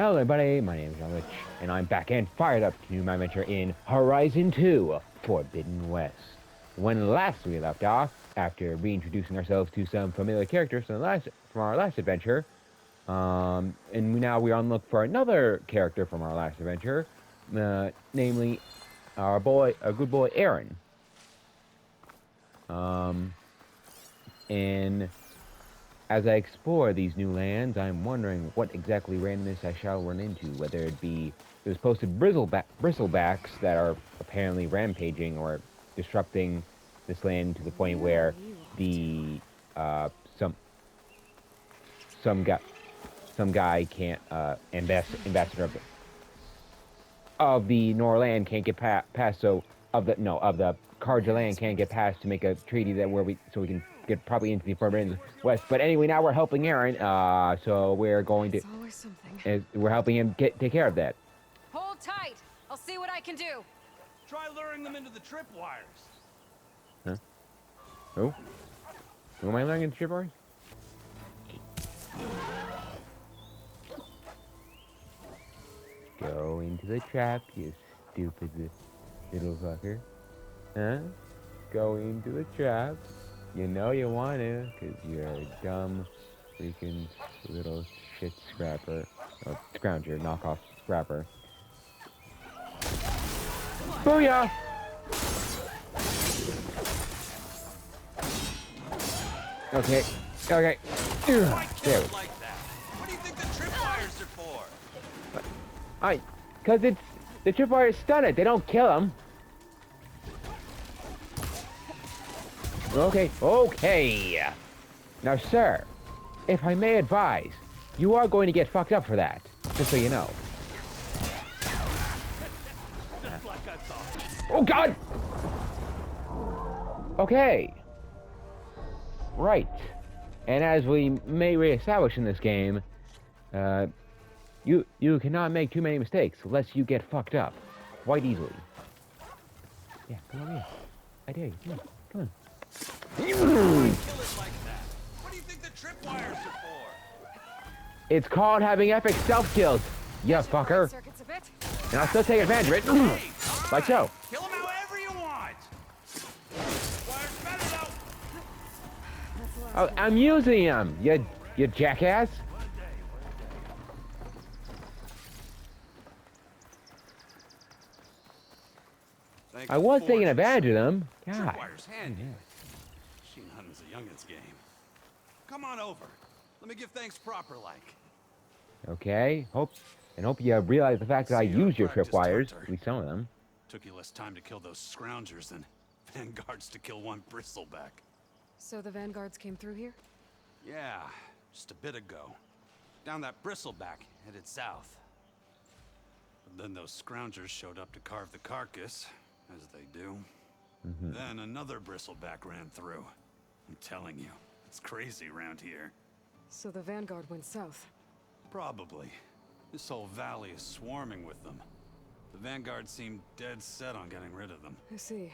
Hello everybody, my name is John Rich, and I'm back and fired up to my adventure in Horizon 2, Forbidden West. When last we left off, after reintroducing ourselves to some familiar characters from our last adventure, now we're on the look for another character from our last adventure, namely our good boy Aaron. And as I explore these new lands, I'm wondering what exactly randomness I shall run into, whether it be those posted bristlebacks that are apparently rampaging or disrupting this land to the point where the some guy can't ambassador of the Norland can't get past of the Carja land can't get past to make a treaty that we can get probably into the Forbidden West. But anyway, now we're helping Aaron, so we're going to we're helping him take care of that. Hold tight. I'll see what I can do. Try luring them into the tripwires. Huh? Oh? Who am I luring into tripwires? Go into the trap, you stupid little fucker. Huh? Go into the trap. You know you want to, because you're a dumb, freaking little shit scrapper. Oh, scrounger, knockoff scrapper. Booyah! Okay. Okay. There. Like that. What do you think the tripwires are for? Because the tripwires stun it. They don't kill them. Okay. Now, sir, if I may advise, you are going to get fucked up for that. Just so you know. Just like I thought. Oh, God! Okay. Right. And as we may reestablish in this game, you cannot make too many mistakes unless you get fucked up quite easily. Yeah, come on here. I dare you. Come on. Kill it like that. What do you think the tripwires are for? It's called having epic stealth kills, you fucker. And I'll still take advantage of it. Hey, Like so. Kill them however you want. Tripwires better though. Oh, I'm using them, you jackass. I was taking advantage of them. God. Tripwires handy. Machine hunting's a youngin's game. Come on over. Let me give thanks proper like. Okay. Hope you realize the fact that I use your tripwires. At least some of them. Took you less time to kill those scroungers than vanguards to kill one bristleback. So the vanguards came through here? Yeah, just a bit ago. Down that bristleback, headed south. But then those scroungers showed up to carve the carcass, as they do. Then another bristleback ran through. I'm telling you, it's crazy around here. So the vanguard went south? Probably. This whole valley is swarming with them. The vanguard seemed dead set on getting rid of them. I see.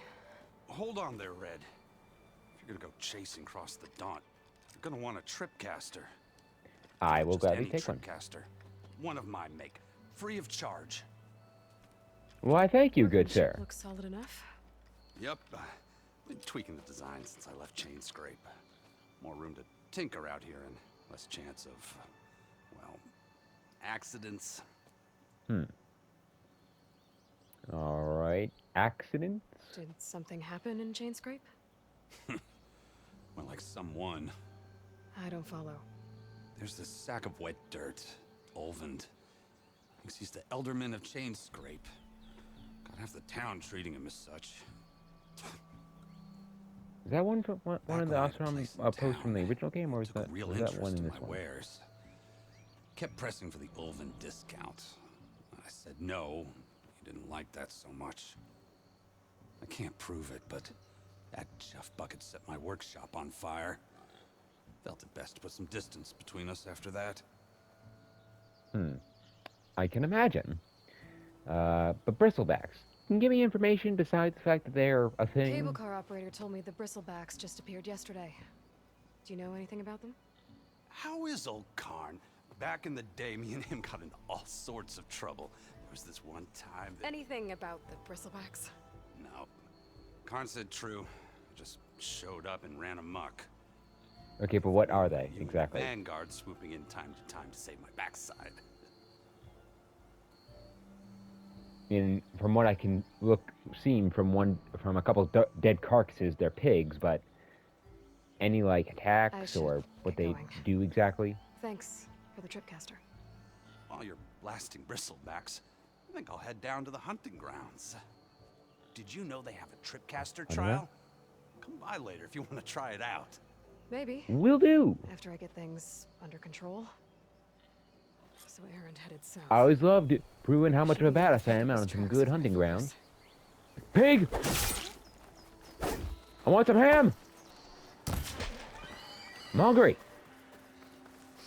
Hold on there, Red. If you're gonna go chasing across the Daunt, you're gonna want a tripcaster. I will Just gladly any take one. tripcaster. One of my make. Free of charge. Why, thank you, good sir. Looks solid enough. Yep. Been tweaking the design since I left Chain Scrape. More room to tinker out here and less chance of, well, accidents. Alright. Accidents? Did something happen in Chain Scrape? Well, like someone. I don't follow. There's this sack of wet dirt. Olvend. Thinks he's the Elderman of Chain Scrape. Got half the town treating him as such. Is that one from one of the Ostrom posts from the original game, or is that one in this one? Wares. Kept pressing for the Olvend discount. I said no. He didn't like that so much. I can't prove it, but that chuff bucket set my workshop on fire. Felt it best to put some distance between us after that. I can imagine. But bristlebacks. Can you give me information besides the fact that they're a thing? Cable car operator told me the bristlebacks just appeared yesterday. Do you know anything about them? How is old Karn? Back in the day, me and him got into all sorts of trouble. There was this one time that... Anything about the bristlebacks? No. Karn said true. Just showed up and ran amok. Okay, but what are they You and exactly? the Vanguard swooping in time to time to save my backside. From what I can seen from a couple dead carcasses, they're pigs, but any like attacks or what they do exactly? Thanks for the tripcaster. While you're blasting bristlebacks, I think I'll head down to the hunting grounds. Did you know they have a tripcaster trial? Come by later if you want to try it out. Maybe. Will do. After I get things under control. So Erend headed south. I always loved it, proving how much of a badass I am out on some good hunting grounds. Pig! I want some ham! I'm hungry!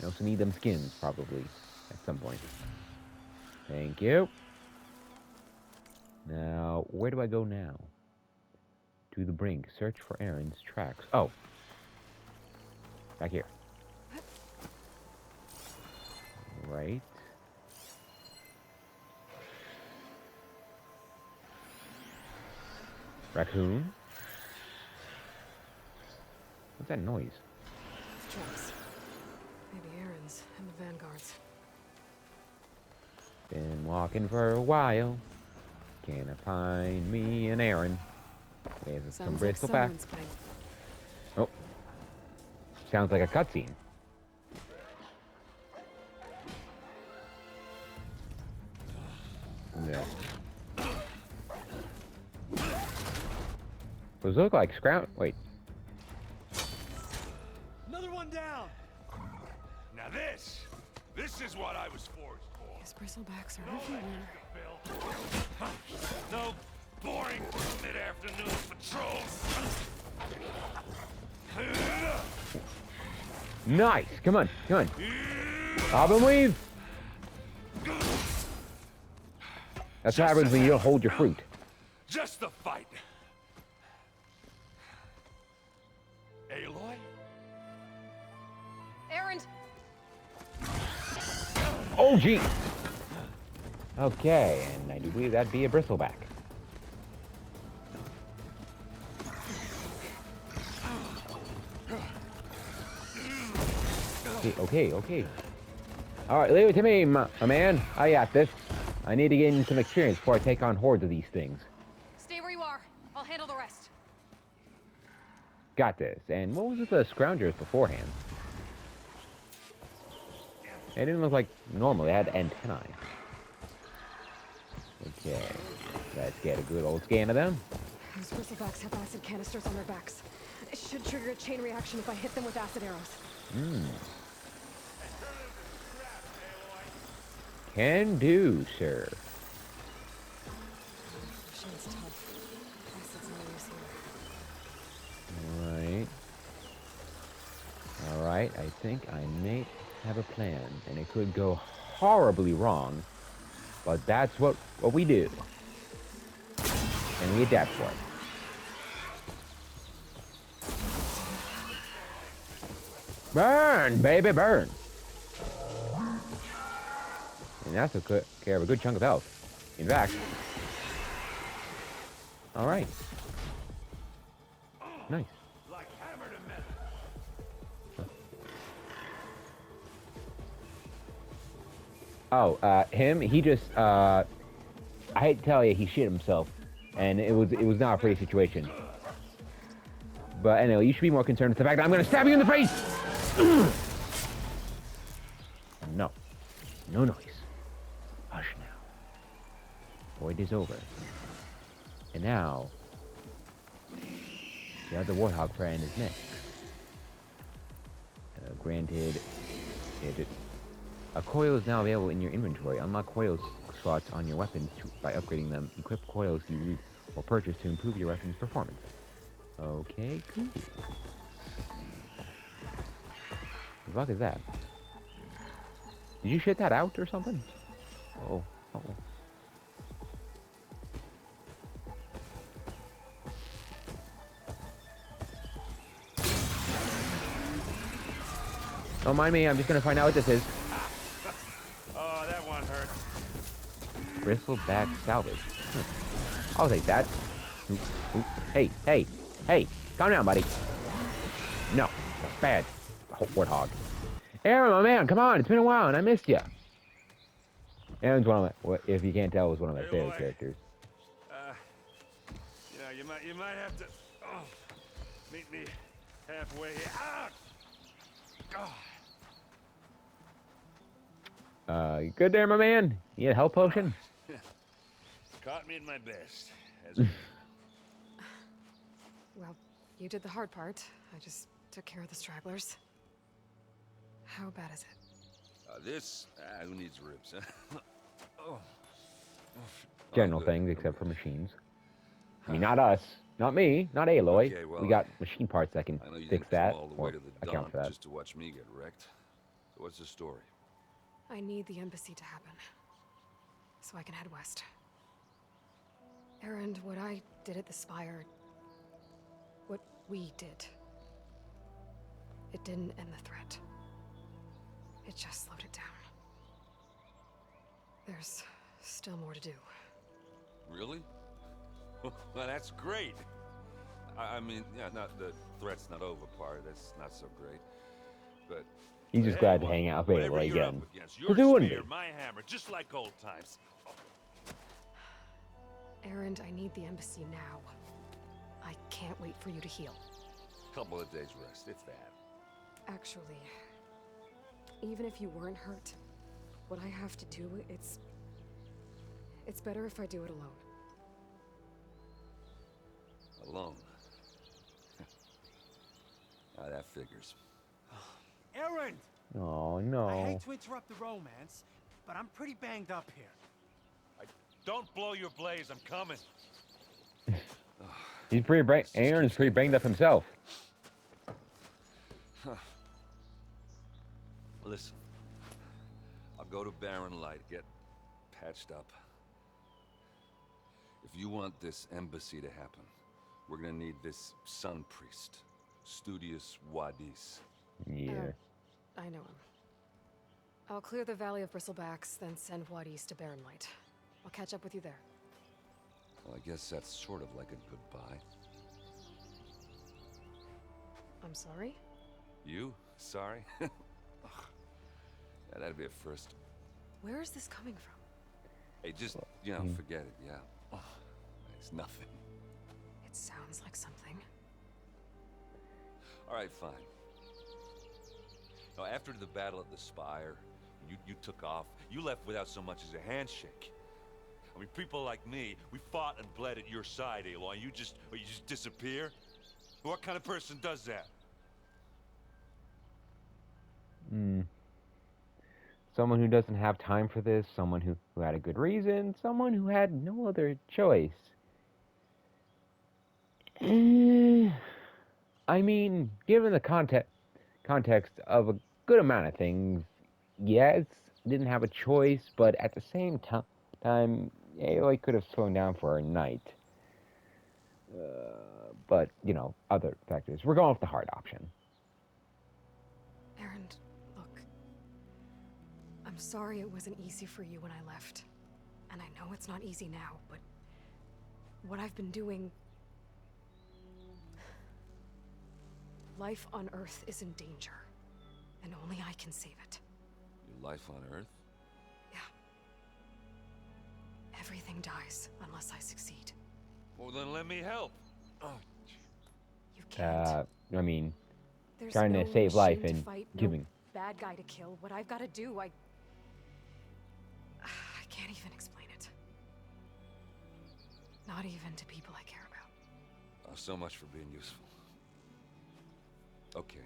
I also need them skins, probably, at some point. Thank you. Now, where do I go now? To the brink. Search for Erend's tracks. Oh. Back here. Right. Raccoon? What's that noise? Tracks. Maybe Erend's and the Vanguards. Been walking for a while. Can I find me an Erend? There's some Sounds like bristleback. someone's been... Oh. Sounds like a cutscene. Yeah. Those look like wait. Another one down. Now this is what I was forged for. These bristlebacks are everywhere. No boring mid-afternoon patrols. Nice! Come on, come on. Bob and weave! That's what happens when you don't hold your fruit. Just the fight. Aloy? Erend! Oh, gee! Okay, and I do believe that'd be a bristleback. Okay. Alright, leave it to me, my man. I got this. I need to gain some experience before I take on hordes of these things. Stay where you are. I'll handle the rest. Got this. And what was with the scroungers beforehand? They didn't look like normal. They had antennae. Okay. Let's get a good old scan of them. Those bristlebacks have acid canisters on their backs. It should trigger a chain reaction if I hit them with acid arrows. Can do, sir. Machine's tough. Acid's no use here. Alright, I think I may have a plan, and it could go horribly wrong, but that's what we do. And we adapt for it. Burn, baby, burn! And that's took care of a good chunk of health. In fact. Alright. Nice. Like hammer to metal. Oh, him, he just, I hate to tell you, he shit himself. And it was not a pretty situation. But anyway, you should be more concerned with the fact that I'm gonna stab you in the face! No. No noise. Hush now. Void is over. And now, the other warthog friend is next. Granted, a coil is now available in your inventory. Unlock coil slots on your weapons by upgrading them. Equip coils you use or purchase to improve your weapon's performance. Okay, cool. The fuck is that? Did you shit that out or something? Oh. Don't mind me, I'm just gonna find out what this is. Bristleback salvage. I'll take that. Oop, oop. Hey, hey, hey! Calm down, buddy. No, that's bad. Warthog. Aaron, my man, come on! It's been a while, and I missed you. Aaron's one of my, if you can't tell, was one of my favorite characters. You might have to meet me halfway here. You good there, my man? You need a health potion? Caught me at my best. Well, you did the hard part. I just took care of the stragglers. How bad is it? Who needs ribs, huh? General things, except for machines. I mean, not us. Not me. Not Aloy. Okay, well, we got machine parts that can I know you fix didn't that. come all the Or way to the account dump for that. just to watch me get wrecked. So what's the story? I need the embassy to happen, so I can head west. Aaron, what I did at the Spire, what we did, it didn't end the threat. It just slowed it down. There's still more to do. Really? Well, that's great. I mean, yeah, not the threat's not over part. That's not so great. But He's just glad to hang out with Aloy again. Because who wouldn't be? My hammer, just like old times. Aaron, I need the embassy now. I can't wait for you to heal. Couple of days rest, if that. Actually, even if you weren't hurt, what I have to do, it's better if I do it alone. Alone. That figures. Aaron! Oh, no. I hate to interrupt the romance, but I'm pretty banged up here. Don't blow your blaze, I'm coming. He's pretty Aaron's pretty banged up himself. Listen, I'll go to Barren Light, get patched up. If you want this embassy to happen, we're gonna need this sun priest, Studious Wadis. Yeah. I know him. I'll clear the Valley of Bristlebacks, then send Wadis to Barren Light. I'll catch up with you there. Well, I guess that's sort of like a goodbye. I'm sorry? You? Sorry? Ugh. Yeah, that'd be a first. Where is this coming from? Hey, just, forget it, yeah. Oh, it's nothing. It sounds like something. All right, fine. Now, after the battle at the Spire, you took off. You left without so much as a handshake. I mean, people like me, we fought and bled at your side, Aloy. You just disappear? What kind of person does that? Someone who doesn't have time for this, someone who had a good reason, someone who had no other choice. I mean, given the context of a good amount of things, yes, didn't have a choice, but at the same time, Aloy could have slowed down for a night. But, other factors. We're going with the hard option. Aaron, look. I'm sorry it wasn't easy for you when I left. And I know it's not easy now, but what I've been doing... Life on Earth is in danger, and only I can save it. Your life on Earth? Yeah. Everything dies unless I succeed. Well, then let me help. Oh. You can't. I mean, There's trying no to save life machine to and fight, giving... no bad guy to kill. What I've got to do, I can't even explain it. Not even to people I care about. Oh, so much for being useful. Okay,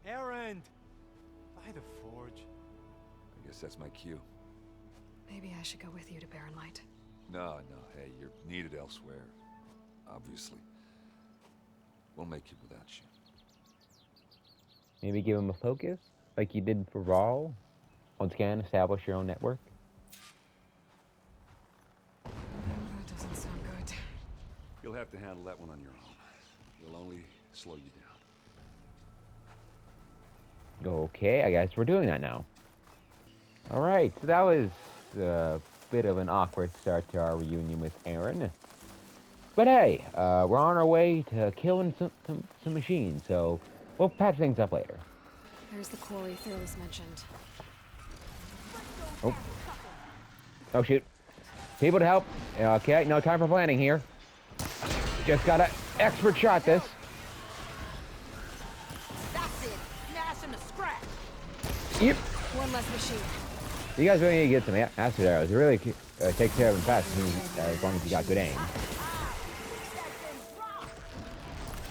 Aaron! By the forge. I guess that's my cue. Maybe I should go with you to Barren Light. No, hey, you're needed elsewhere. Obviously. We'll make it without you. Maybe give him a focus, like you did for Rawl. Once again, establish your own network. That doesn't sound good. You'll have to handle that one on your own. It'll only slow you down. Okay, I guess we're doing that now. Alright, so that was bit of an awkward start to our reunion with Aaron. But hey, we're on our way to killing some machines, so we'll patch things up later. There's the quarry Thurles mentioned. Oh. Oh, shoot. People to help. Okay, no time for planning here. Just gotta expert shot this. That's it. Smash him to scratch. Yep. One less machine. You guys really need to get some acid arrows. It really takes care of them fast as long as you got good aim.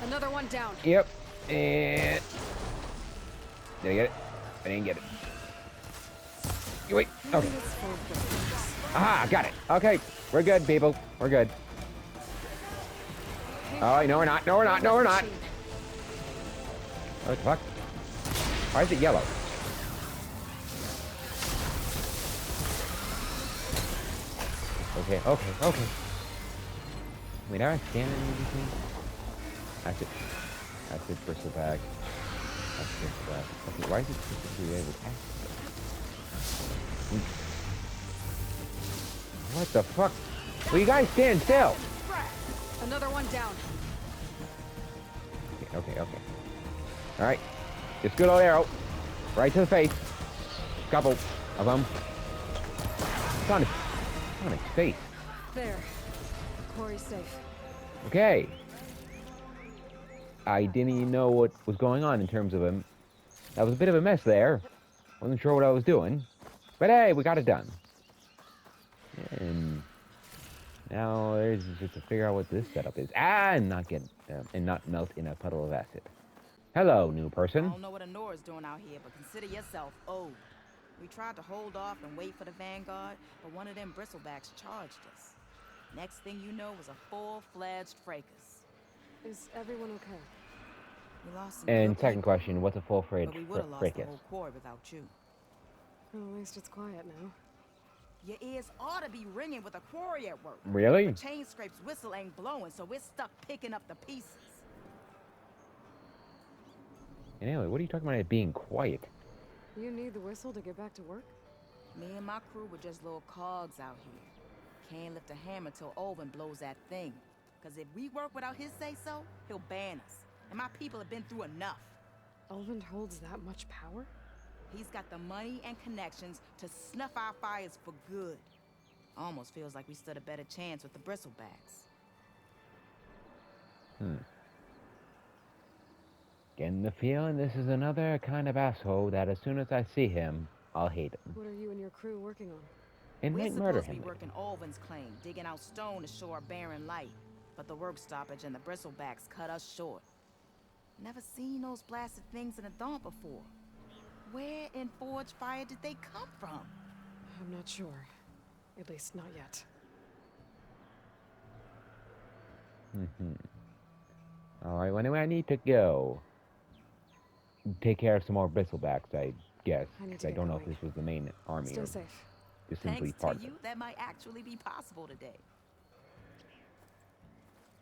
Another one down. Yep. And... Did I get it? I didn't get it. You wait. Okay. Aha, got it. Okay. We're good, people. We're good. Oh, no, we're not. No, we're not. No, we're not. What the fuck? Why is it yellow? Okay, okay, okay. Wait, are I scanning anything? Acid. Acid bristle back. Acid back. Okay, why is it specifically with acid? What the fuck? Will you guys stand still? Another one down. Okay, okay, okay. Alright. Just good old arrow. Right to the face. Couple of them. It's on its face. There. Quarry's safe. Okay. I didn't even know what was going on in terms of him. That was a bit of a mess there. Wasn't sure what I was doing. But hey, we got it done. And now there's just to figure out what this setup is. And not get and not melt in a puddle of acid. Hello, new I person. don't know what Honora's doing out here, but consider yourself owed. We tried to hold off and wait for the Vanguard, but one of them bristlebacks charged us. Next thing you know was a full-fledged fracas. Is everyone okay? We lost some And good second people, question, what's a full but we would have lost the fracas? whole quarry without you. Well, at least it's quiet now. Your ears ought to be ringing with a quarry at work. Really? The chain scrape's whistle ain't blowing, so we're stuck picking up the pieces. And anyway, what are you talking about it being quiet? You need the whistle to get back to work? Me and my crew were just little cogs out here. Can't lift a hammer till Olvin blows that thing. Cause if we work without his say-so, he'll ban us. And my people have been through enough. Elvin holds that much power? He's got the money and connections to snuff our fires for good. Almost feels like we stood a better chance with the bristlebacks. Getting the feeling this is another kind of asshole that as soon as I see him, I'll hate him. What are you and your crew working on? And We're might murder supposed to him. be working Olvin's claim, digging out stone to show our barren light. But the work stoppage and the bristlebacks cut us short. Never seen those blasted things in the dawn before. Where in Forge Fire did they come from? I'm not sure. At least not yet. Alright, well, anyway, I need to go. Take care of some more bristlebacks, I guess. I need 'Cause to I get don't know if going. this was the main army Stay or safe. just simply Thanks part to of you, it. that might actually be possible today.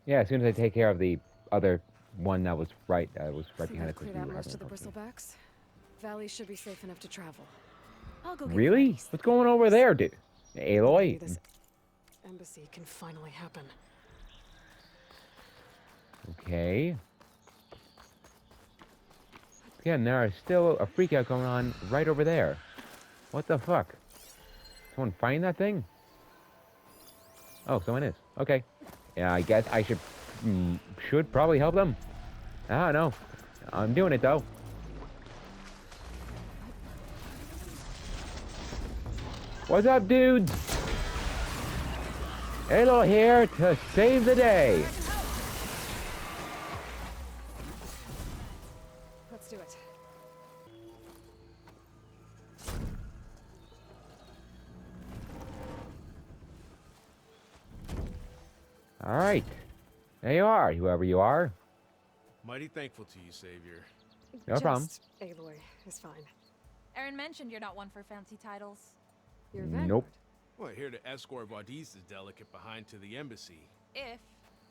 Yeah, as soon as I take care of the other one that was right Think behind I've us. cleared out most of the bristlebacks. Valley should be safe enough to travel. I'll go get Really? Freddy's What's going over there, dude? Maybe Aloy? this embassy can finally happen. Okay. Again, there is still a freakout going on right over there. What the fuck? Someone find that thing? Oh, someone is. Okay. Yeah, I guess I should probably help them. I don't know. I'm doing it though. What's up, dudes? Halo here to save the day. Let's do it. All right. There you are, whoever you are. Mighty thankful to you, Savior. No problem. Just Aloy is fine. Aaron mentioned you're not one for fancy titles. You're Nope. Vanguard. Well, here to escort Vaudise's delicate behind to the embassy. If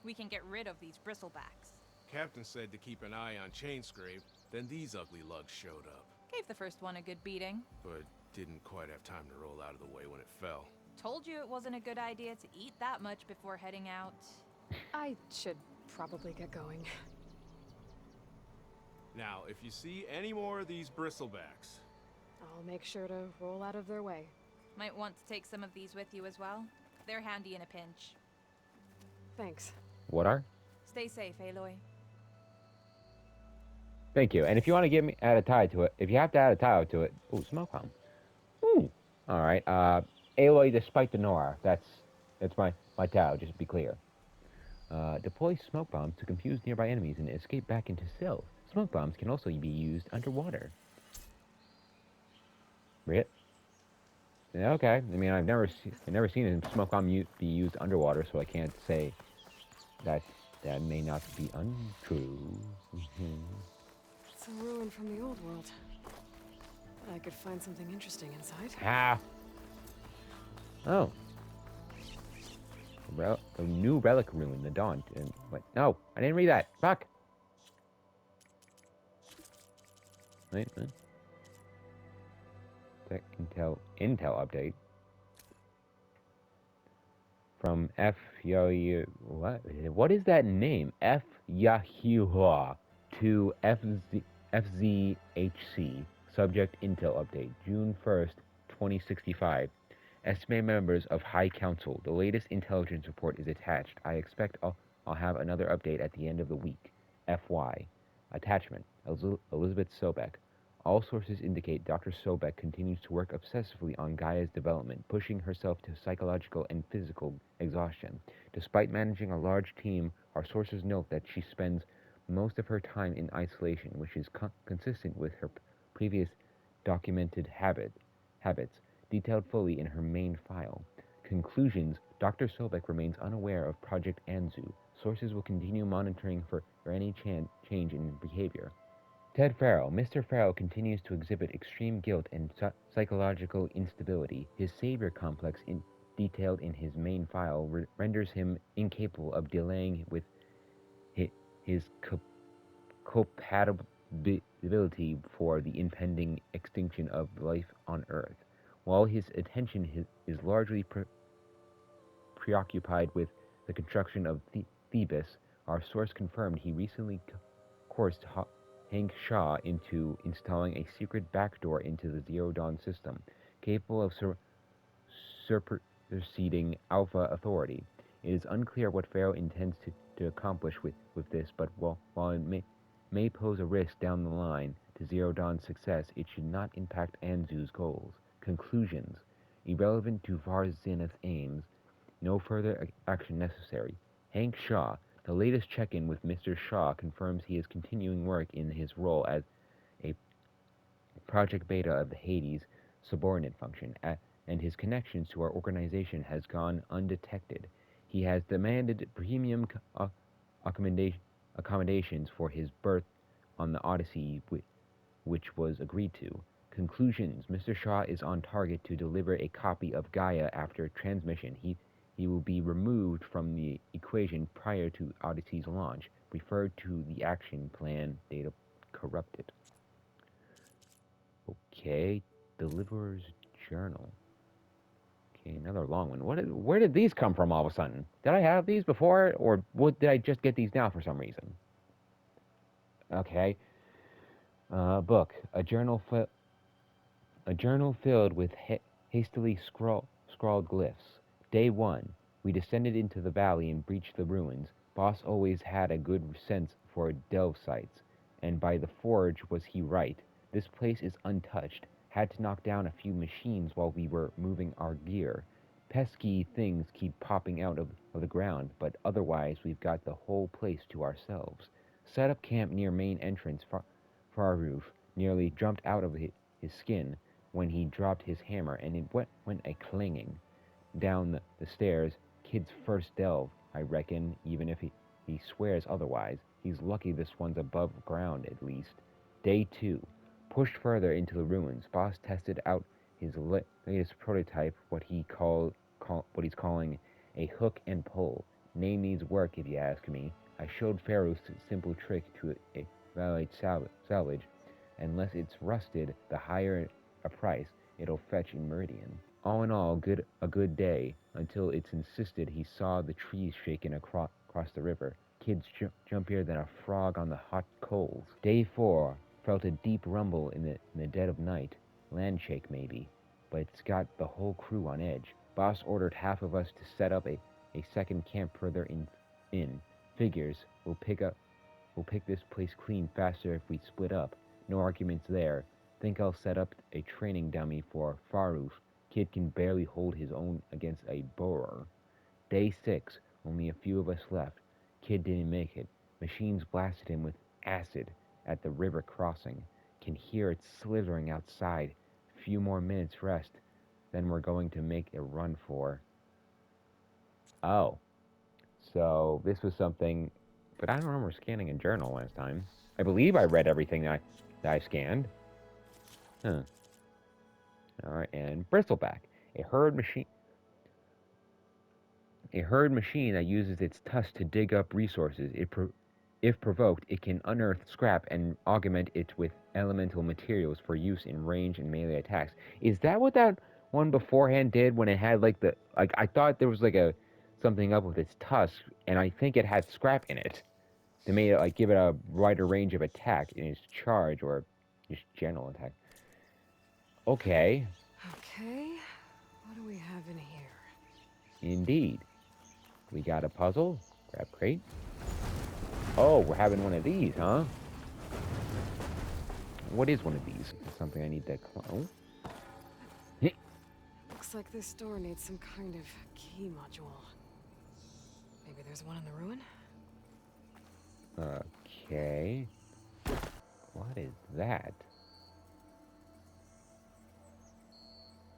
we can get rid of these bristlebacks. Captain said to keep an eye on Chainscrape, then these ugly lugs showed up. Gave the first one a good beating. But didn't quite have time to roll out of the way when it fell. Told you it wasn't a good idea to eat that much before heading out. I should probably get going. Now, if you see any more of these bristlebacks, I'll make sure to roll out of their way. Might want to take some of these with you as well. They're handy in a pinch. Thanks. What are? Stay safe, Aloy. Thank you. And if you want to give me add a tie to it, if you have to add a tie to it, ooh, smoke bomb. Ooh. All right. Aloy, despite the noir. That's my tau. Just to be clear. Deploy smoke bombs to confuse nearby enemies and escape back into stealth. Smoke bombs can also be used underwater. Right? Yeah, okay. I mean, I've never seen a smoke bomb be used underwater, so I can't say that may not be untrue. It's a ruin from the old world. But I could find something interesting inside. Ah. Oh. The new relic ruin, the Dawn. And what? No, I didn't read that. Fuck. Wait. Tech Intel update from F Yahoo. What is that name? F Yahoo to FZHC. Subject Intel update June 1st, 2065. Estimated members of High Council. The latest intelligence report is attached. I expect I'll have another update at the end of the week. FY. Attachment. Elizabeth Sobek. All sources indicate Dr. Sobek continues to work obsessively on Gaia's development, pushing herself to psychological and physical exhaustion. Despite managing a large team, our sources note that she spends most of her time in isolation, which is consistent with her previous documented habits, detailed fully in her main file. Conclusions. Dr. Sobek remains unaware of Project Anzu. Sources will continue monitoring for any change in behavior. Ted Farrell. Mr. Farrell continues to exhibit extreme guilt and psychological instability. His savior complex, detailed in his main file, renders him incapable of dealing with his compatibility for the impending extinction of life on Earth. While his attention is largely preoccupied with the construction of Thebes, our source confirmed he recently coerced Hank Shaw into installing a secret backdoor into the Zero Dawn system, capable of superseding Alpha Authority. It is unclear what Pharaoh intends to accomplish with this, but while it may pose a risk down the line to Zero Dawn's success, it should not impact Anzu's goals. Conclusions. Irrelevant to Var Zenith's aims, no further action necessary. Hank Shaw. The latest check-in with Mr. Shaw confirms he is continuing work in his role as a Project Beta of the Hades subordinate function, and his connections to our organization has gone undetected. He has demanded premium accommodations for his berth on the Odyssey, which was agreed to. Conclusions. Mr. Shaw is on target to deliver a copy of Gaia after transmission. He will be removed from the equation prior to Odyssey's launch. Refer to the action plan data corrupted. Okay, Deliverer's Journal. Okay, another long one. Where did these come from all of a sudden? Did I have these before, or did I just get these now for some reason? Okay. Book. A journal filled with hastily scrawled glyphs. Day 1. We descended into the valley and breached the ruins. Boss always had a good sense for delve sites, and by the forge was he right. This place is untouched. Had to knock down a few machines while we were moving our gear. Pesky things keep popping out of the ground, but otherwise we've got the whole place to ourselves. Set up camp near main entrance. Farroof nearly jumped out of his skin when he dropped his hammer, and it went a clanging. Down the stairs, kid's first delve, I reckon, even if he swears otherwise. He's lucky this one's above ground, at least. Day 2. Pushed further into the ruins, Boss tested out his latest prototype, what he's calling a hook and pull. Name needs work, if you ask me. I showed Pharaoh's simple trick to evaluate salvage. Unless it's rusted, the higher a price it'll fetch in Meridian. All in all, a good day, until it's insisted he saw the trees shaking across the river. Kids jumpier than a frog on the hot coals. Day 4, felt a deep rumble in the dead of night. Land shake, maybe. But it's got the whole crew on edge. Boss ordered half of us to set up a second camp further in. Figures, we'll pick this place clean faster if we split up. No arguments there. Think I'll set up a training dummy for Faroof. Kid can barely hold his own against a borer. Day 6, only a few of us left. Kid didn't make it. Machines blasted him with acid at the river crossing. Can hear it slithering outside. Few more minutes rest. Then we're going to make a run for... Oh. So this was something... But I don't remember scanning a journal last time. I believe I read everything that I scanned. Huh. Alright, and bristleback. A herd machine that uses its tusks to dig up resources. If provoked, it can unearth scrap and augment it with elemental materials for use in range and melee attacks. Is that what that one beforehand did when it had like the... Like, I thought there was like something up with its tusk, and I think it had scrap in it. They made it like give it a wider range of attack in its charge or just general attack. Okay. Okay, what do we have in here? Indeed. We got a puzzle. Grab crate. Oh, we're having one of these, huh? What is one of these? Something I need to clone. Looks like this door needs some kind of key module. Maybe there's one in the ruin? Okay. What is that?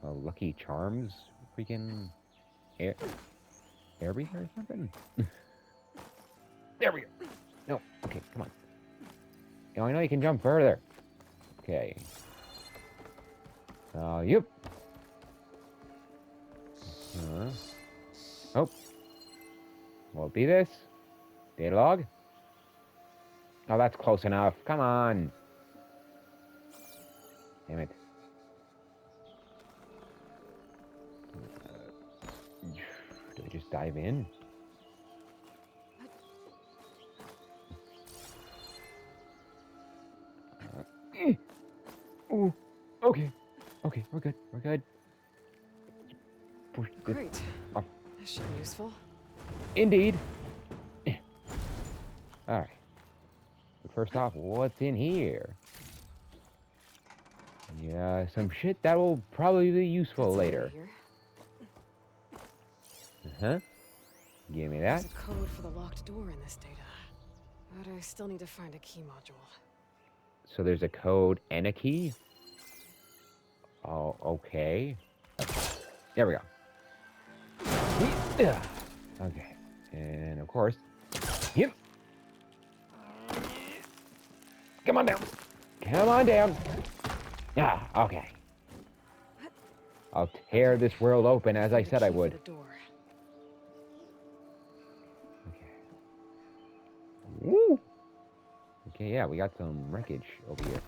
A Lucky Charms freaking air breather or something? There we go. No, okay, come on. Oh, I know you can jump further. Okay. Yep. Oh. Will it be this? Data log? Oh, that's close enough. Come on. Damn it. Do I just dive in? Oh, okay. Okay, we're good. We're good. Push this Great. off. This should be useful. Indeed. Alright. First off, what's in here? Yeah, some shit that will probably be useful That's later. here. Uh-huh. Give me that. There's a code for the locked door in this data. But I still need to find a key module. So there's a code and a key? Oh, okay. There we go. Okay. And of course... Yep. Come on down. Come on down. Ah, okay. I'll tear this world open as I said I would. The door. Okay. Woo! Okay, yeah, we got some wreckage over here.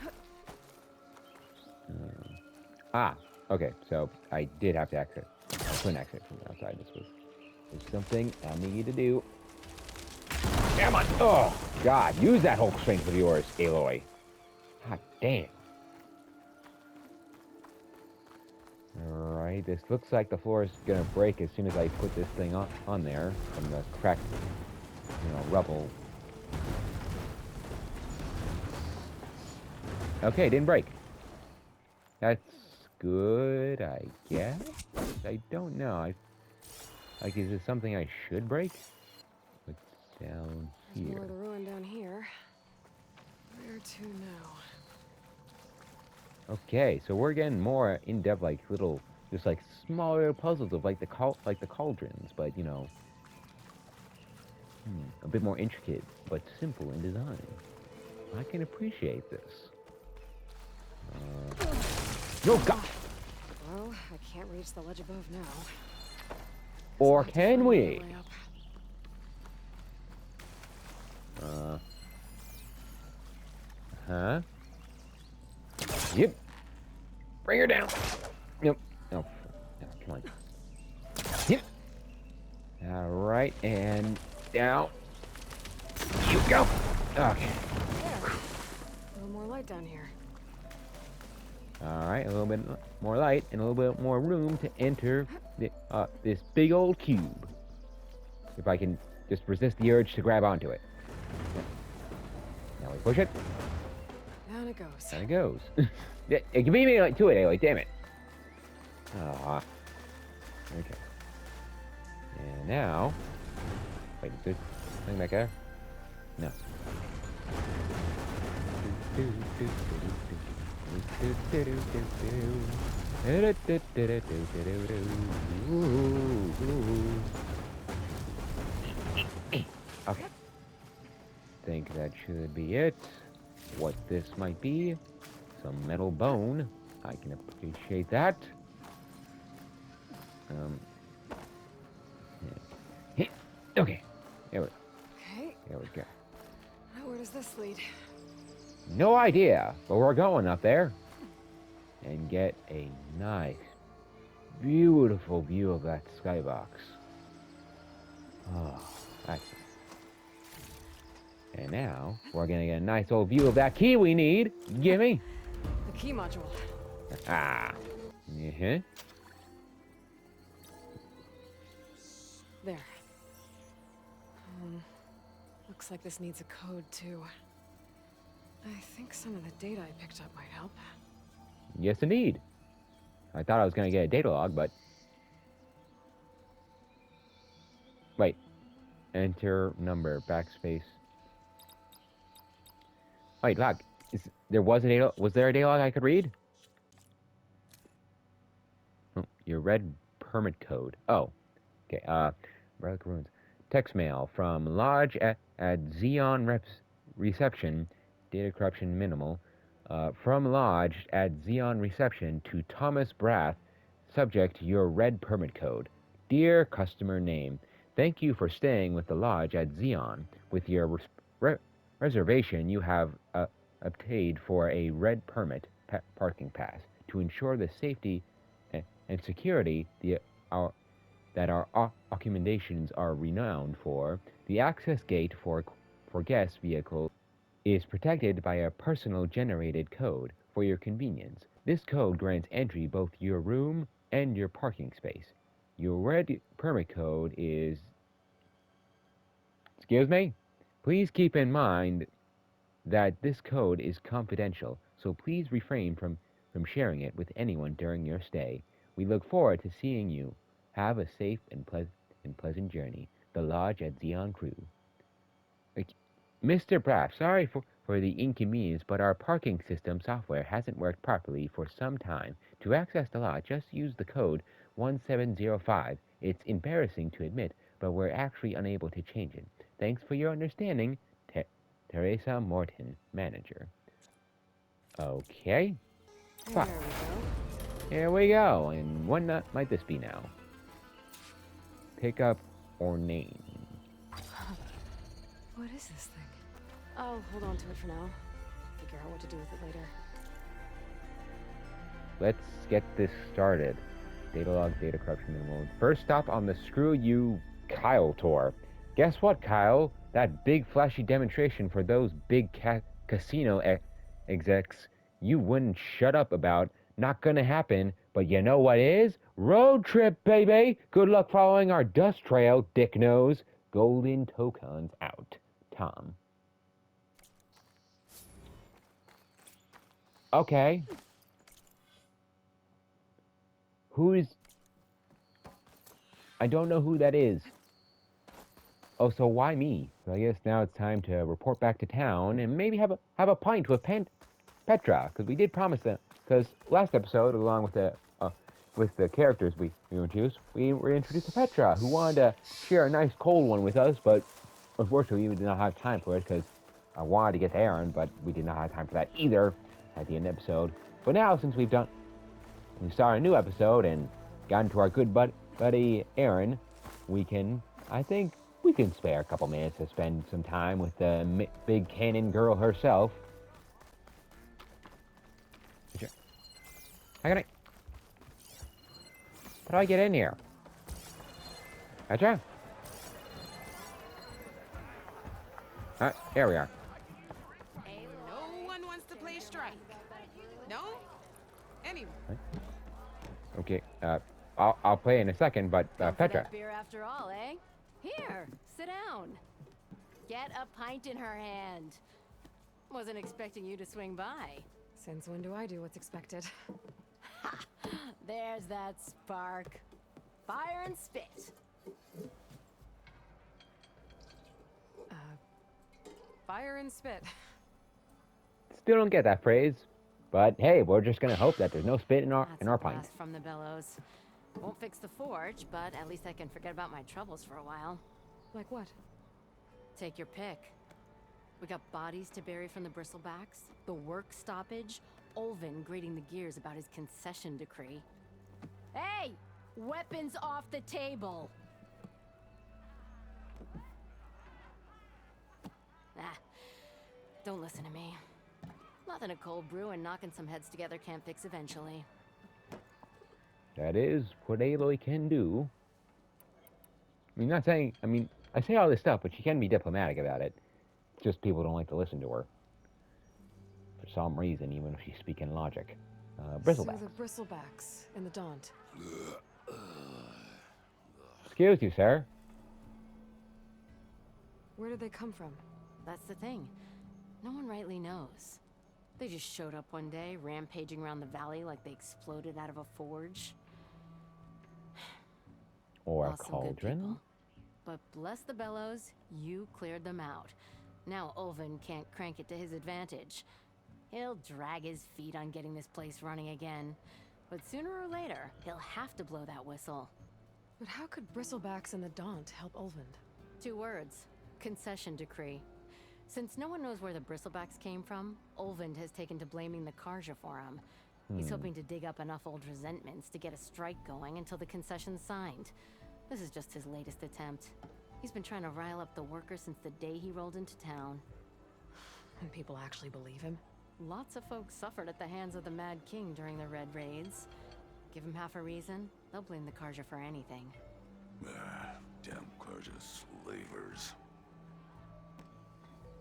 Okay, so I did have to exit. I couldn't exit from the outside. This was something I needed to do. Come on! Oh, God, use that whole strength of yours, Aloy. God damn. Alright, this looks like the floor is gonna break as soon as I put this thing on there from the cracked, rubble. Okay, didn't break. That's good, I guess. I don't know. Is this something I should break? What's down There's here? more of the ruin down here. Where to now? Okay, so we're getting more in-depth, like little, just like smaller puzzles of like the cauldrons, but a bit more intricate, but simple in design. I can appreciate this. No, God! Well, I can't reach the ledge above now. Or can we? Huh? Yep. Bring her down. Nope. No. one. Yep. All right, and down you go. Okay. There. A little more light down here. All right, a little bit more light and a little bit more room to enter this big old cube. If I can just resist the urge to grab onto it. Now we push it. Down it goes. There it goes. It can beat me to it, Aloy. Damn it. Ah. Okay. And now. Wait, is there something back there? No. Okay. Think that should be it. What this might be? Some metal bone. I can appreciate that. Yeah. Okay. There we go. Okay. There we go. Now where does this lead? No idea, but we're going up there and get a nice, beautiful view of that skybox. Oh, that's. And now we're gonna get a nice old view of that key we need. Gimme. The key module. Ah. Uh-huh. There. Looks like this needs a code too. I think some of the data I picked up might help. Yes, indeed. I thought I was gonna get a data log, but wait. Enter number, backspace. Wait, log. Was there a data log I could read? Oh, your red permit code. Oh, okay. Relic ruins. Text mail from Lodge at Xeon reception. Data corruption minimal. From Lodge at Xeon reception to Thomas Brath. Subject your red permit code. Dear customer name, thank you for staying with the Lodge at Xeon. With your reservation, you have obtained for a red permit parking pass to ensure the safety and security that our accommodations are renowned for. The access gate for guest vehicles is protected by a personal generated code for your convenience. This code grants entry both your room and your parking space. Your red permit code is... Excuse me? Please keep in mind that this code is confidential, so please refrain from sharing it with anyone during your stay. We look forward to seeing you. Have a safe and pleasant journey. The Lodge at Xeon Crew. Mr. Braff, sorry for the inconvenience, but our parking system software hasn't worked properly for some time. To access the lot, just use the code 1705. It's embarrassing to admit, but we're actually unable to change it. Thanks for your understanding, Teresa Morton, manager. Okay. There we go. Here we go. And what might this be now? Pick up or name. What is this thing? I'll hold on to it for now. Figure out what to do with it later. Let's get this started. Data log, data corruption mode. First stop on the Screw You Kyle tour. Guess what, Kyle? That big flashy demonstration for those big casino execs you wouldn't shut up about. Not gonna happen, but you know what is? Road trip, baby! Good luck following our dust trail, dick nose. Golden tokens out. Tom. Okay. Who is... I don't know who that is. Oh, so why me? So I guess now it's time to report back to town and maybe have a pint with Petra, because we did promise that. Because last episode, along with the characters we introduced, we were introduced to Petra, who wanted to share a nice cold one with us, but unfortunately we did not have time for it because I wanted to get to Aaron, but we did not have time for that either at the end of the episode. But now, since we started a new episode and gotten to our good buddy Aaron, I think we can spare a couple minutes to spend some time with the big cannon girl herself. How can I How do I get in here? Gotcha. Here we are. No one wants to play strike. No? Anyway. Okay, I'll play in a second, but, Come for Petra. that beer after all, eh? Here, sit down. Get a pint in her hand. Wasn't expecting you to swing by. Since when do I do what's expected? Ha! There's that spark. Fire and spit. Fire and spit. Still don't get that phrase, but hey, we're just gonna hope that there's no spit in our That's a pint. blast from the bellows. Won't fix the forge, but at least I can forget about my troubles for a while. Like what? Take your pick. We got bodies to bury from the bristlebacks, the work stoppage, Olvin grating the gears about his concession decree. Hey! Weapons off the table! Ah, don't listen to me. Nothing a cold brew and knocking some heads together can't fix eventually. That is what Aloy can do. I say all this stuff, but she can be diplomatic about it. Just people don't like to listen to her. For some reason, even if she's speaking logic. Bristleback. So the bristlebacks in the Daunt. Excuse you, sir. Where did they come from? That's the thing. No one rightly knows. They just showed up one day, rampaging around the valley like they exploded out of a forge. Or a Lost some good cauldron. people. But bless the bellows, you cleared them out. Now Olvin can't crank it to his advantage. He'll drag his feet on getting this place running again. But sooner or later, he'll have to blow that whistle. But how could bristlebacks in the Daunt help Olvend? 2 words. Concession decree. Since no one knows where the bristlebacks came from, Olvend has taken to blaming the Karja for him. He's hoping to dig up enough old resentments to get a strike going until the concession's signed. This is just his latest attempt. He's been trying to rile up the workers since the day he rolled into town. And people actually believe him? Lots of folks suffered at the hands of the Mad King during the Red Raids. Give him half a reason, they'll blame the Karja for anything. Damn Karja slavers.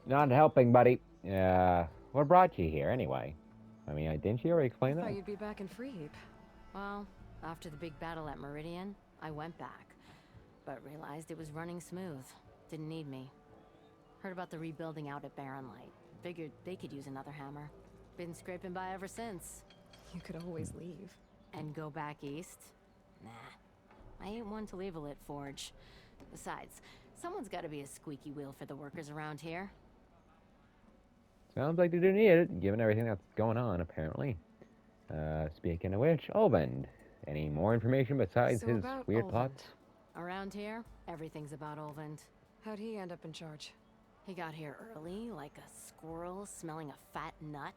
Not helping, buddy. What brought you here, anyway? Didn't she already explain I that? thought you'd be back in Freeheap. Well, after the big battle at Meridian, I went back. But realized it was running smooth. Didn't need me. Heard about the rebuilding out at Barren Light. Figured they could use another hammer. Been scraping by ever since. You could always leave. And go back east? Nah. I ain't one to leave a lit forge. Besides, someone's gotta be a squeaky wheel for the workers around here. Sounds like they do need it, given everything that's going on, apparently. Speaking of which, Olvend. Any more information besides So his about weird Olvend. plots? Around here, everything's about Olvend. How'd he end up in charge? He got here early, like a squirrel smelling a fat nut.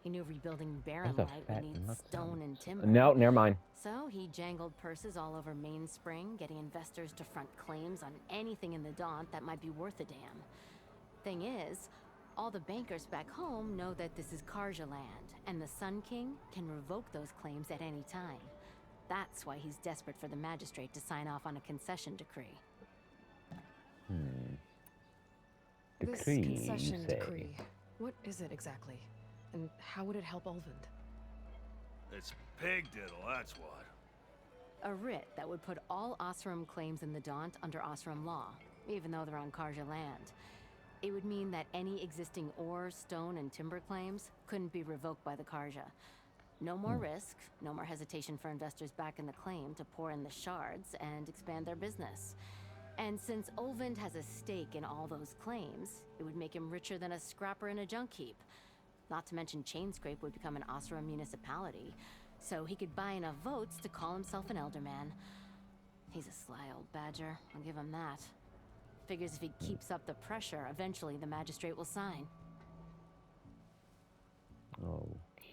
He knew rebuilding Barren What's a Light fat would need nut stone and timber. No, never mind. So he jangled purses all over Mainspring, getting investors to front claims on anything in the Daunt that might be worth a damn. Thing is, all the bankers back home know that this is Karja land, and the Sun King can revoke those claims at any time. That's why he's desperate for the magistrate to sign off on a concession decree. This Decree, you concession say? decree. What is it exactly? And how would it help Olvend? It's pig diddle, that's what. A writ that would put all Osram claims in the Daunt under Osram law, even though they're on Karja land. It would mean that any existing ore, stone, and timber claims couldn't be revoked by the Karja. No more risk, no more hesitation for investors back in the claim to pour in the shards and expand their business. And since Olvend has a stake in all those claims, it would make him richer than a scrapper in a junk heap. Not to mention Chainscrape would become an Osram municipality, so he could buy enough votes to call himself an elderman. He's a sly old badger, I'll give him that. Figures if he keeps up the pressure, eventually the magistrate will sign.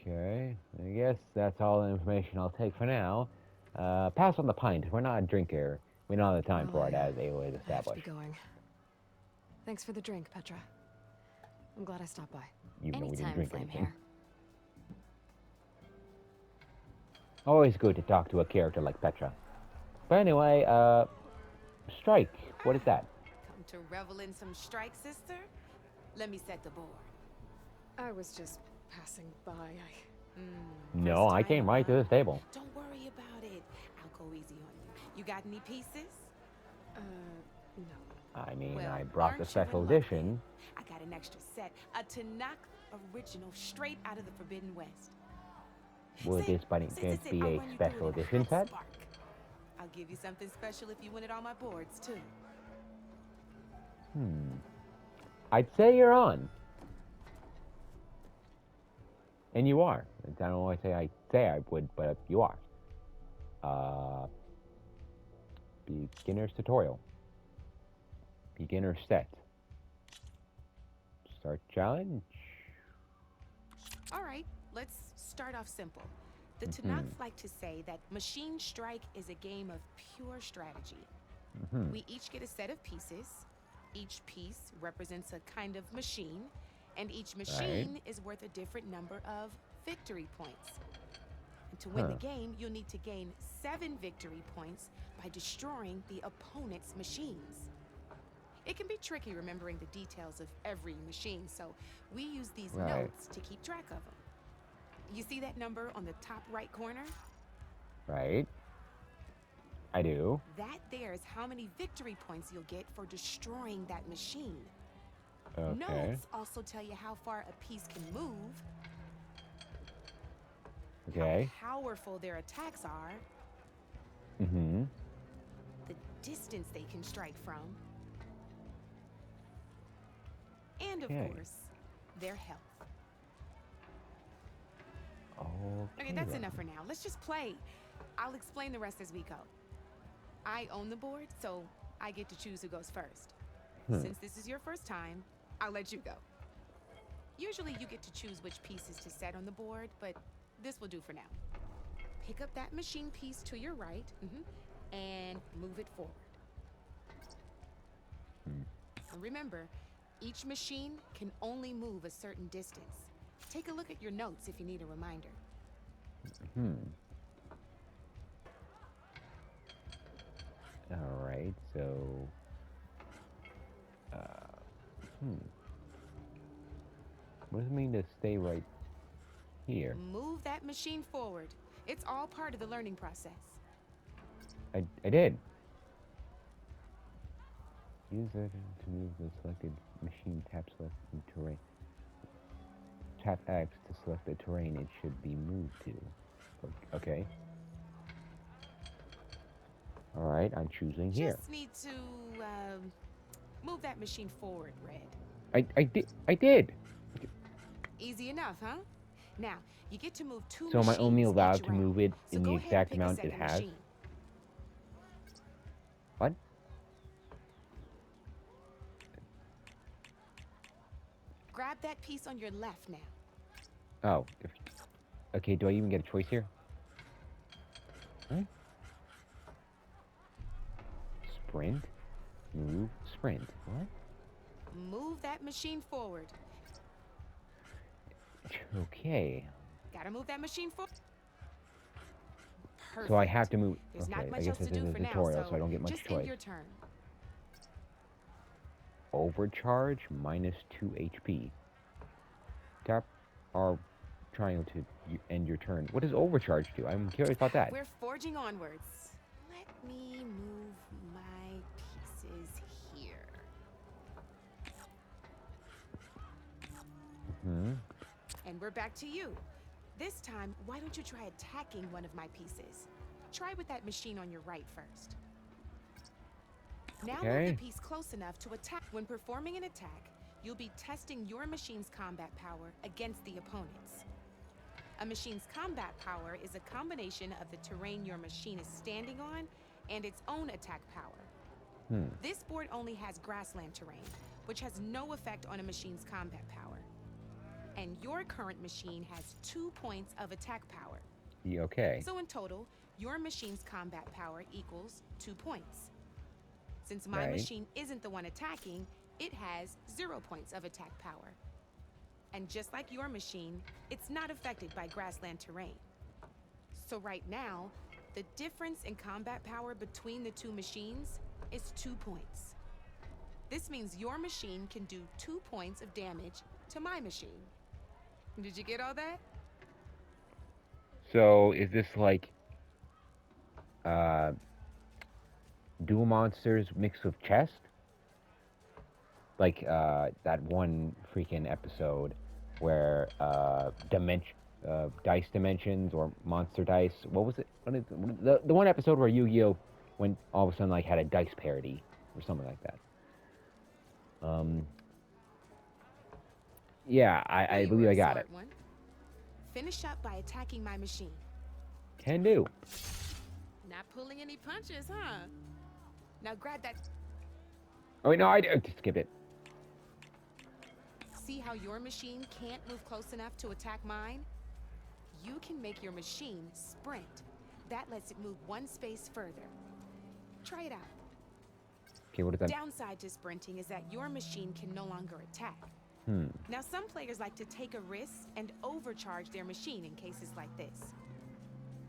Okay, I guess that's all the information I'll take for now. Pass on the pint. We're not a drinker. We don't have the time for it, as Aloy has I have to be established. going. Thanks for the drink, Petra. I'm glad I stopped by. Even though we didn't Anytime, drink Flame anything. Hair. Always good to talk to a character like Petra. But anyway, strike. What is that? Come to revel in some strike, sister? Let me set the board. I was just passing by. No, First I came timer, right to huh? this table. Don't worry about it. I'll go easy on you. You got any pieces? No. I mean, Well, I brought the aren't you special in luck edition. then? I got an extra set, a Tanakh original, straight out of the Forbidden West. Would Sit, this by any sit, chance sit, sit. be I'll a run you through it special in a edition hot set? spark. I'll give you something special if you win it on my boards too. I'd say you're on. And you are. I don't always say I would, but you are. Beginner's tutorial. Beginner set. Start challenge. All right, let's start off simple. The Tanakh like to say that Machine Strike is a game of pure strategy. We each get a set of pieces. Each piece represents a kind of machine, and each machine is worth a different number of victory points. And to win the game, you'll need to gain 7 victory points by destroying the opponent's machines. It can be tricky remembering the details of every machine, so we use these notes to keep track of them. You see that number on the top right corner? Right. I do. That there is how many victory points you'll get for destroying that machine. Okay. Notes also tell you how far a piece can move, Okay. how powerful their attacks are, the distance they can strike from, and of course, their health. Okay, that's enough for now. Let's just play. I'll explain the rest as we go. I own the board, so I get to choose who goes first. Since this is your first time, I'll let you go. Usually you get to choose which pieces to set on the board, but this will do for now. Pick up that machine piece to your right, and move it forward. And remember, each machine can only move a certain distance. Take a look at your notes if you need a reminder. All right, so... What does it mean to stay right here? Move that machine forward. It's all part of the learning process. I did. Use it to move the selected machine. Tap select terrain. Tap X to select the terrain it should be moved to. Okay. All right, I'm choosing here. Just need to move that machine forward, Red. I did. Easy enough, huh? Now, you get to move 2 So am I machines only allowed each to round. move it So in the go ahead and exact pick a amount it second has? machine. What? Grab that piece on your left now. Oh. Okay, do I even get a choice here? Sprint? Move? Sprint. What? Move that machine forward. Okay. Gotta move that machine forward. Perfect. So I have to move... There's okay, not I much guess else to this is do a for now, tutorial, so I don't get much just choice. end your turn. Overcharge minus 2 HP. Tap R triangle to end your turn. What does overcharge do? I'm curious about that. We're forging onwards. Let me move my pieces here. And we're back to you. This time, why don't you try attacking one of my pieces? Try with that machine on your right first. Now move the piece close enough to attack. When performing an attack, you'll be testing your machine's combat power against the opponent's. A machine's combat power is a combination of the terrain your machine is standing on and its own attack power. This board only has grassland terrain, which has no effect on a machine's combat power. And your current machine has 2 points of attack power. Okay. So in total, your machine's combat power equals 2 points. Since my machine isn't the one attacking, it has 0 points of attack power. And just like your machine, it's not affected by grassland terrain. So right now, the difference in combat power between the two machines is 2 points. This means your machine can do 2 points of damage to my machine. Did you get all that? So is this like duel monsters mixed with chess? Like that one freaking episode where dice dimensions or monster dice. What was it? The one episode where Yu-Gi-Oh! When all of a sudden like had a dice parody or something like that. Yeah, I You believe were I a got smart it. one. Finish up by attacking my machine. Can do. Not pulling any punches, huh? Now grab that. Oh wait, no, I skipped it. See how your machine can't move close enough to attack mine? You can make your machine sprint. That lets it move one space further. Try it out. Okay, what is that? Downside to sprinting is that your machine can no longer attack. Now, some players like to take a risk and overcharge their machine in cases like this.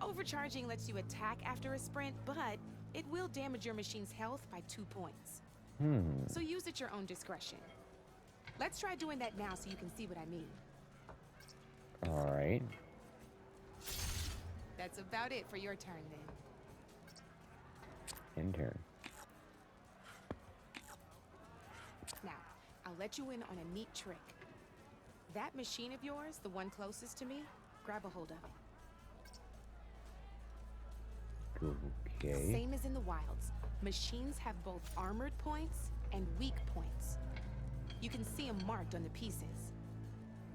Overcharging lets you attack after a sprint, but it will damage your machine's health by 2 points. So use at your own discretion. Let's try doing that now so you can see what I mean. All right. That's about it for your turn then. In turn. Now, I'll let you in on a neat trick. That machine of yours, the one closest to me, grab a hold of it. Okay. Same as in the wilds. Machines have both armored points and weak points. You can see them marked on the pieces.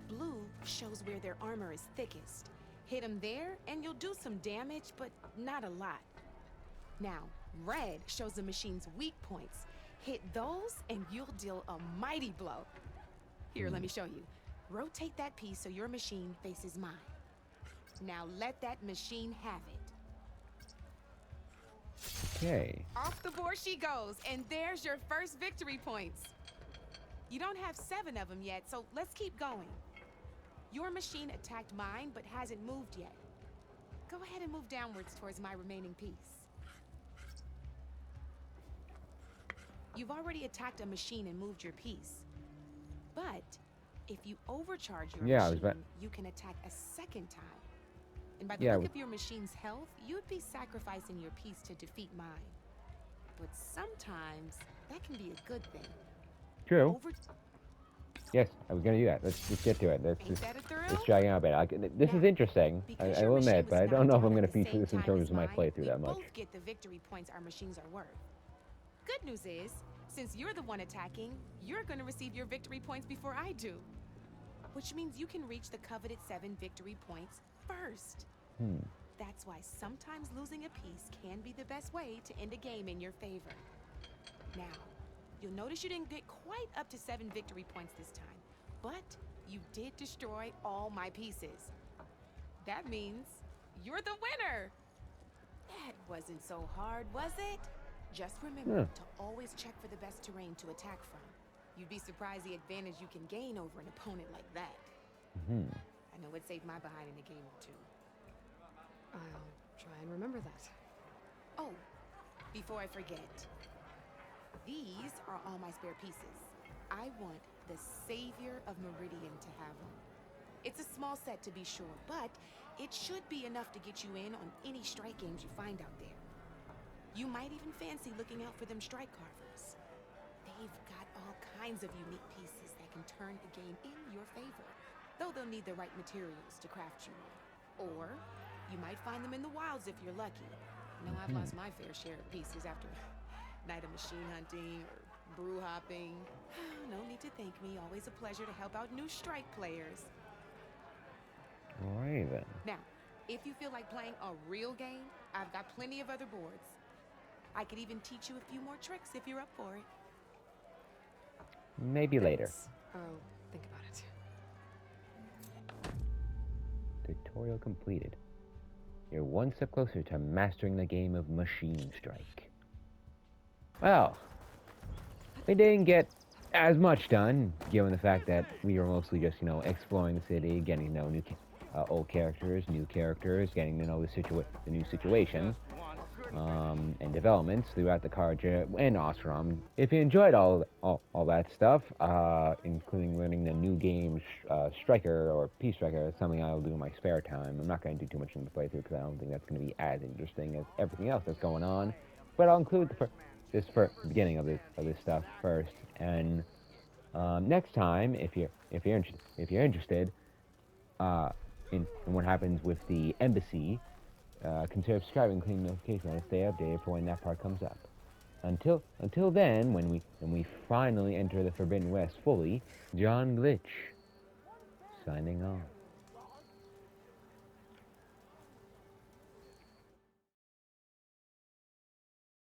Blue shows where their armor is thickest. Hit them there and you'll do some damage, but not a lot. Now, red shows the machine's weak points. Hit those and you'll deal a mighty blow. Here, let me show you. Rotate that piece so your machine faces mine. Now let that machine have it. Okay. Off the board she goes, and there's your first victory points. You don't have 7 of them yet, so let's keep going. Your machine attacked mine, but hasn't moved yet. Go ahead and move downwards towards my remaining piece. You've already attacked a machine and moved your piece. But if you overcharge your machine, you can attack a second time. And by the look of your machine's health, you'd be sacrificing your piece to defeat mine. But sometimes that can be a good thing. True. Yes, I was gonna do that. Let's get to it. Let's drag it out a bit. This is interesting. I will admit, but I don't know if I'm gonna feature this in terms of my playthrough that much. We both get the victory points our machines are worth. Good news is, since you're the one attacking, you're gonna receive your victory points before I do. Which means you can reach the coveted 7 victory points first. That's why sometimes losing a piece can be the best way to end a game in your favor. Now, you'll notice you didn't get quite up to 7 victory points this time, but you did destroy all my pieces. That means you're the winner! That wasn't so hard, was it? Just remember to always check for the best terrain to attack from. You'd be surprised the advantage you can gain over an opponent like that. I know it saved my behind in a game or 2. I'll try and remember that. Oh, before I forget. These are all my spare pieces. I want the Savior of Meridian to have them. It's a small set to be sure, but it should be enough to get you in on any strike games you find out there. You might even fancy looking out for them strike carvers. They've got all kinds of unique pieces that can turn a game in your favor, though they'll need the right materials to craft you one. Or you might find them in the wilds if you're lucky. I know I've lost my fair share of pieces after night of machine hunting or brew hopping. No need to thank me. Always a pleasure to help out new strike players. All right then. Now, if you feel like playing a real game, I've got plenty of other boards. I could even teach you a few more tricks if you're up for it. Maybe later. I'll think about it. Tutorial completed. You're one step closer to mastering the game of Machine Strike. Well, we didn't get as much done, given the fact that we were mostly just, exploring the city, getting to know old characters, new characters, getting to know the new situation, and developments throughout the Karja and Osram. If you enjoyed all that stuff, including learning the new game Striker or Peace Striker, it's something I'll do in my spare time. I'm not going to do too much in the playthrough because I don't think that's going to be as interesting as everything else that's going on. But I'll include this beginning of this stuff first. And next time, if you're interested in what happens with the embassy, consider subscribing, clicking the notification bell to stay updated for when that part comes up. Until then, when we finally enter the Forbidden West fully, John Glitch signing off.